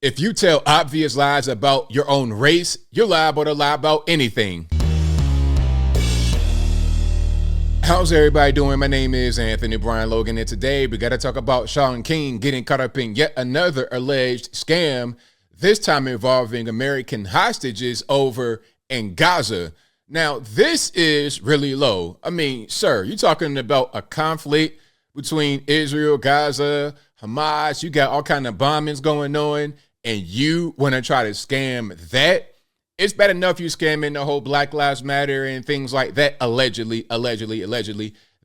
If you tell obvious lies about your own race, you're liable to lie about anything. How's everybody doing? My name is Anthony Brian Logan, and today we got to talk about Shaun King getting caught up in yet another alleged scam, this time involving American hostages over in Gaza. Now, this is really low. I mean, sir, you're talking about a conflict between Israel, Gaza, Hamas. You got all kind of bombings going on, and you want to try to scam that? It's bad enough you scamming the whole Black Lives Matter and things like that, allegedly.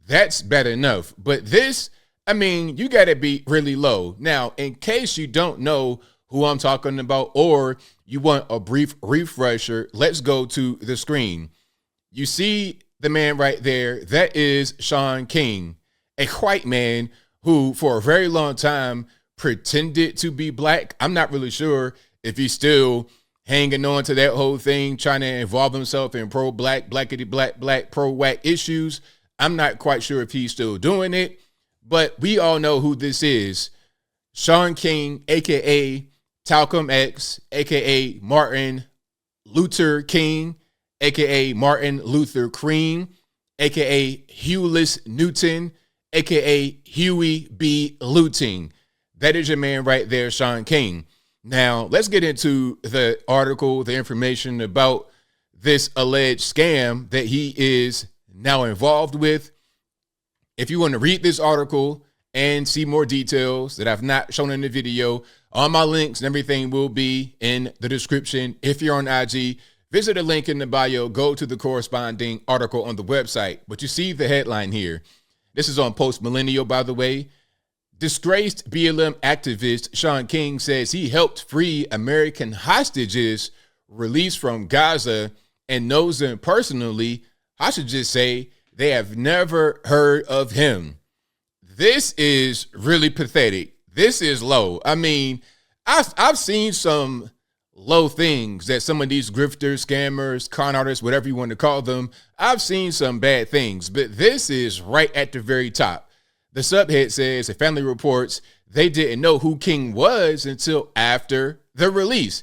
That's bad enough. But this, I mean, you got to be really low. Now, in case you don't know who I'm talking about, or you want a brief refresher, let's go to the screen. You see the man right there. That is Shaun King, a white man who for a very long time pretended to be black. I'm not really sure if he's still hanging on to that whole thing, trying to involve himself in pro-black, black, pro-whack issues. I'm not quite sure if he's still doing it, but we all know who this is. Shaun King, a.k.a. Talcum X, a.k.a. Martin Luther King, a.k.a. Martin Luther Cream, a.k.a. Hughlis Newton, a.k.a. Huey B. Luting. That is your man right there, Shaun King. Now, let's get into the article, the information about this alleged scam that he is now involved with. If you want to read this article and see more details that I've not shown in the video, all my links and everything will be in the description. If you're on IG, visit the link in the bio, go to the corresponding article on the website. But you see the headline here. This is on Post Millennial, by the way. Disgraced BLM activist Shaun King says he helped free American hostages released from Gaza and knows them personally. Hostages say they have never heard of him. This is really pathetic. This is low. I mean, I've seen some low things that some of these grifters, scammers, con artists, whatever you want to call them, I've seen some bad things, but this is right at the very top. The subhead says the family reports they didn't know who King was until after the release.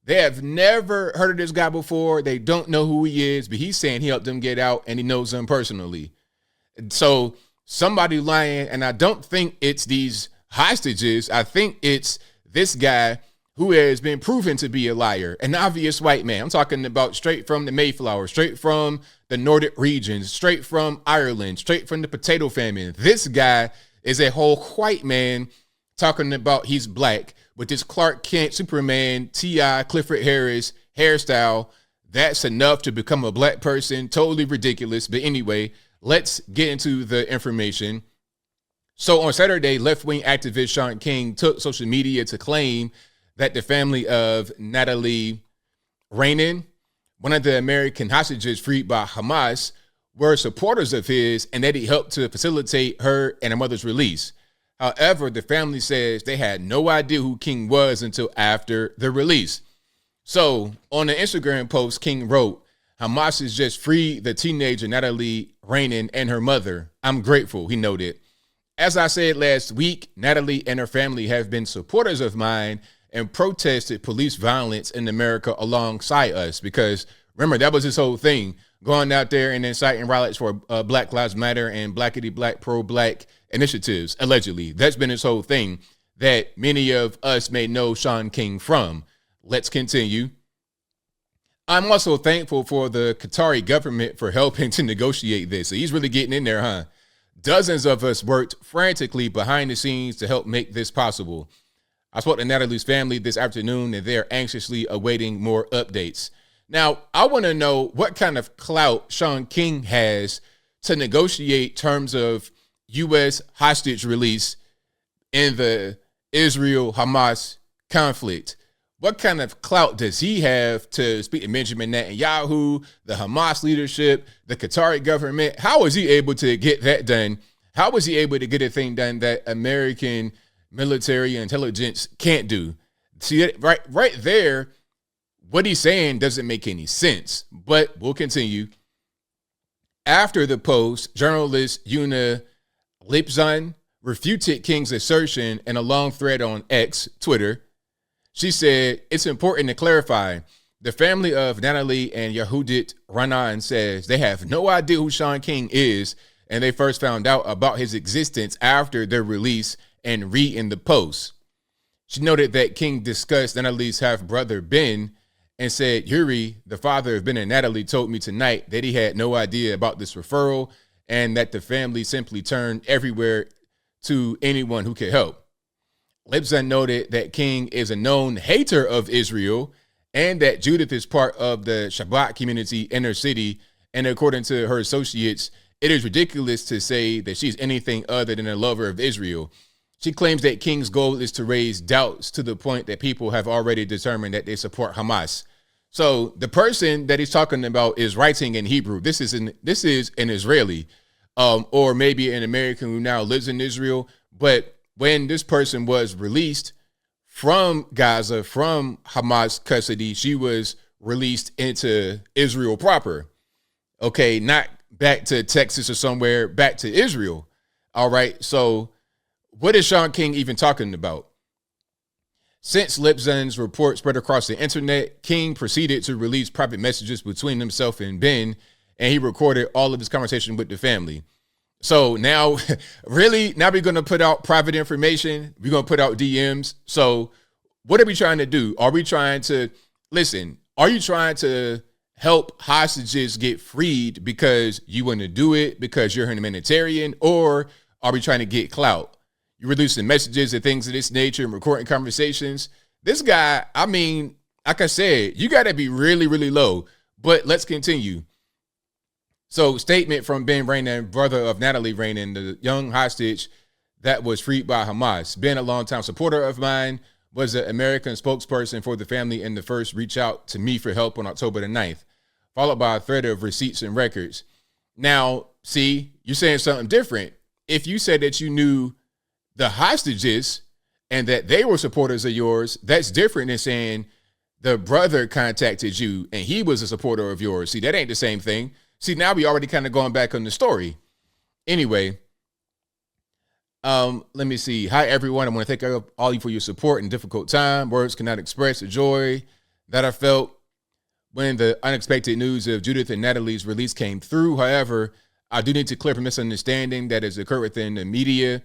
They have never heard of this guy before. They don't know who he is, but he's saying he helped them get out and he knows them personally. So somebody lying, and I don't think it's these hostages. I think it's this guy who has been proven to be a liar, an obvious white man. I'm talking about straight from the Mayflower, straight from the Nordic regions, straight from Ireland, straight from the potato famine. This guy is a whole white man talking about he's black with this Clark Kent, Superman, T.I., Clifford Harris hairstyle. That's enough to become a black person. Totally ridiculous. But anyway, let's get into the information. So on Saturday, left-wing activist Shaun King took social media to claim that the family of Natalie Rainin, one of the American hostages freed by Hamas, were supporters of his and that he helped to facilitate her and her mother's release. However, the family says they had no idea who King was until after the release. So on an Instagram post, King wrote, "Hamas has just freed the teenager Natalie Rainin and her mother. I'm grateful," he noted. "As I said last week, Natalie and her family have been supporters of mine and protested police violence in America alongside us," because remember, that was his whole thing, going out there and inciting riots for Black Lives Matter and blackity black, pro-black initiatives, allegedly. That's been his whole thing that many of us may know Shaun King from. Let's continue. "I'm also thankful for the Qatari government for helping to negotiate this." So he's really getting in there, huh? "Dozens of us worked frantically behind the scenes to help make this possible. I spoke to Natalie's family this afternoon, and they're anxiously awaiting more updates." Now, I want to know what kind of clout Shaun King has to negotiate terms of U.S. hostage release in the Israel-Hamas conflict. What kind of clout does he have to speak to Benjamin Netanyahu, the Hamas leadership, the Qatari government? How is he able to get that done? How was he able to get a thing done that American military intelligence can't do? See, right there, what he's saying doesn't make any sense, but we'll continue. After the post, journalist Una Lipzan refuted King's assertion in a long thread on X, Twitter. She said, it's important to clarify. The family of Natalie and Yehudit Ranan says they have no idea who Shaun King is, and they first found out about his existence after their release and reading the post. She noted that King discussed Natalie's half-brother, Ben, and said, Yuri, the father of Ben and Natalie, told me tonight that he had no idea about this referral and that the family simply turned everywhere to anyone who could help. Libsyn noted that King is a known hater of Israel and that Judith is part of the Shabbat community in her city. And according to her associates, it is ridiculous to say that she's anything other than a lover of Israel. She claims that King's goal is to raise doubts to the point that people have already determined that they support Hamas. So the person that he's talking about is writing in Hebrew. This is an Israeli, or maybe an American who now lives in Israel. But when this person was released from Gaza, from Hamas custody, she was released into Israel proper. Okay, not back to Texas or somewhere, back to Israel. All right, so what is Shaun King even talking about? Since Libsyn's report spread across the internet, King proceeded to release private messages between himself and Ben, and he recorded all of his conversation with the family. So now, really, now we're going to put out private information. We're going to put out DMs. So what are we trying to do? Are we trying to, listen, are you trying to help hostages get freed because you want to do it because you're a humanitarian, or are we trying to get clout? You're releasing messages and things of this nature and recording conversations. This guy, I mean, like I said, you got to be really, really low. But let's continue. So, statement from Ben Ranan, brother of Natalie Ranan, the young hostage that was freed by Hamas. Ben, a longtime supporter of mine, was an American spokesperson for the family and the first reach out to me for help on October the 9th, followed by a thread of receipts and records. Now, see, you're saying something different. If you said that you knew the hostages and that they were supporters of yours, that's different than saying the brother contacted you and he was a supporter of yours. See, that ain't the same thing. See, now we already kind of going back on the story. Anyway, let me see. Hi, everyone. I want to thank all of you for your support in difficult time. Words cannot express the joy that I felt when the unexpected news of Judith and Natalie's release came through. However, I do need to clear up a misunderstanding that has occurred within the media.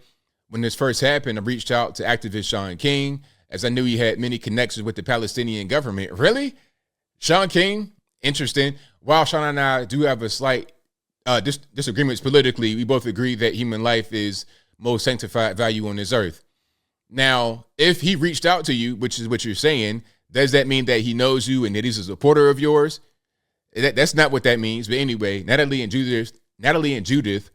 When this first happened, I reached out to activist Shaun King, as I knew he had many connections with the Palestinian government. Really? Shaun King? Interesting. While Shaun and I do have a slight disagreements politically, we both agree that human life is most sanctified value on this earth. Now, if he reached out to you, which is what you're saying, does that mean that he knows you and that he's a supporter of yours? That's not what that means. But anyway, Natalie and Judith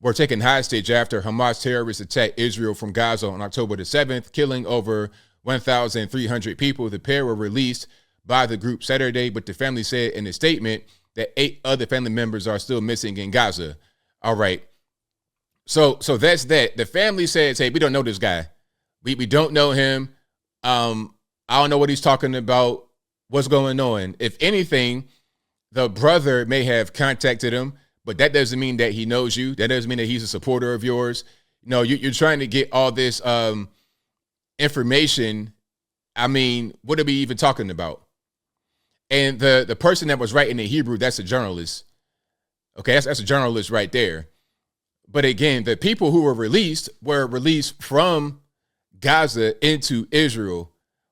were taken hostage after Hamas terrorists attacked Israel from Gaza on October the 7th, killing over 1,300 people. The pair were released by the group Saturday, but the family said in a statement that 8 other family members are still missing in Gaza. All right. So that's that. The family says, hey, we don't know this guy. We don't know him. I don't know what he's talking about. What's going on? If anything, the brother may have contacted him, but that doesn't mean that he knows you. That doesn't mean that he's a supporter of yours. No, you're trying to get all this information. I mean, what are we even talking about? And the person that was writing in Hebrew, that's a journalist. Okay, that's a journalist right there. But again, the people who were released from Gaza into Israel.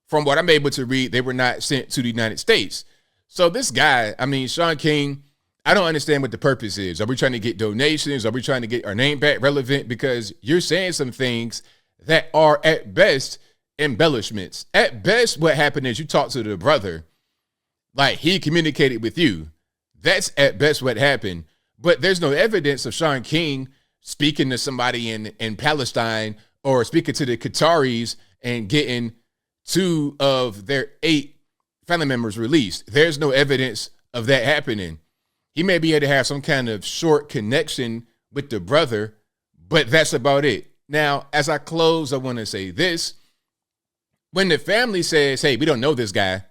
From what I'm able to read, they were not sent to the United States. So this guy, I mean, Shaun King, I don't understand what the purpose is. Are we trying to get donations? Are we trying to get our name back relevant? Because you're saying some things that are at best embellishments. At best, what happened is you talked to the brother, like he communicated with you. That's at best what happened. But there's no evidence of Shaun King speaking to somebody in Palestine or speaking to the Qataris and getting 2 of their 8 family members released. There's no evidence of that happening. He may be able to have some kind of short connection with the brother, but that's about it. Now, as I close, I want to say this. When the family says, hey, we don't know this guy,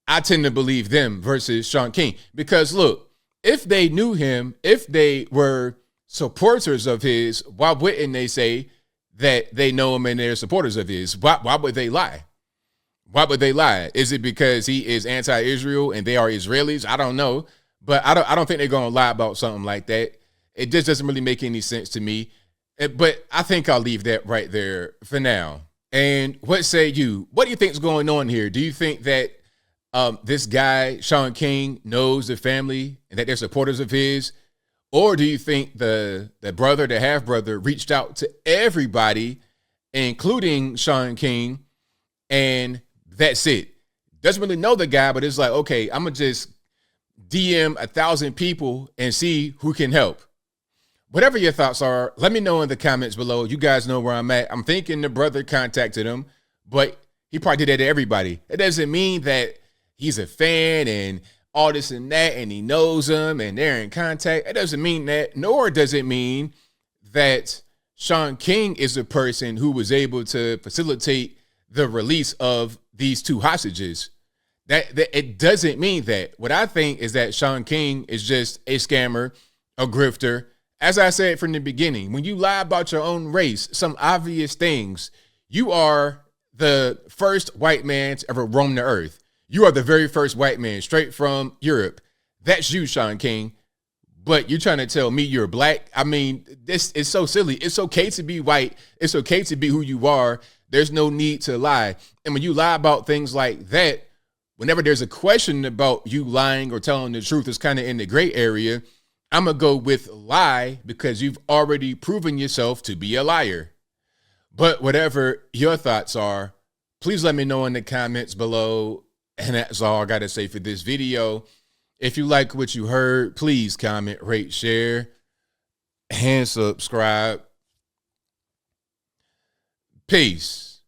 I tend to believe them versus Shaun King. Because look, if they knew him, if they were supporters of his, why wouldn't they say that they know him and they're supporters of his? Why would they lie? Why would they lie? Is it because he is anti-Israel and they are Israelis? I don't know, but I don't think they're gonna lie about something like that. It just doesn't really make any sense to me. But I think I'll leave that right there for now. And what say you? What do you think's going on here? Do you think that this guy Shaun King knows the family and that they're supporters of his, or do you think the brother, the half brother, reached out to everybody, including Shaun King, and that's it? Doesn't really know the guy, but it's like, okay, I'm gonna just DM 1,000 people and see who can help. Whatever your thoughts are, let me know in the comments below. You guys know where I'm at. I'm thinking the brother contacted him, but he probably did that to everybody. It doesn't mean that he's a fan and all this and that, and he knows them and they're in contact. It doesn't mean that, nor does it mean that Shaun King is a person who was able to facilitate the release of these two hostages. That it doesn't mean that. What I think is that Shaun King is just a scammer, a grifter. As I said from the beginning, when you lie about your own race, some obvious things, you are the first white man to ever roam the earth. You are the very first white man straight from Europe. That's you, Shaun King. But you're trying to tell me you're black? I mean, this is so silly. It's okay to be white. It's okay to be who you are. There's no need to lie. And when you lie about things like that, whenever there's a question about you lying or telling the truth, it's kind of in the gray area. I'm going to go with lie because you've already proven yourself to be a liar. But whatever your thoughts are, please let me know in the comments below. And that's all I got to say for this video. If you like what you heard, please comment, rate, share, and subscribe. Peace.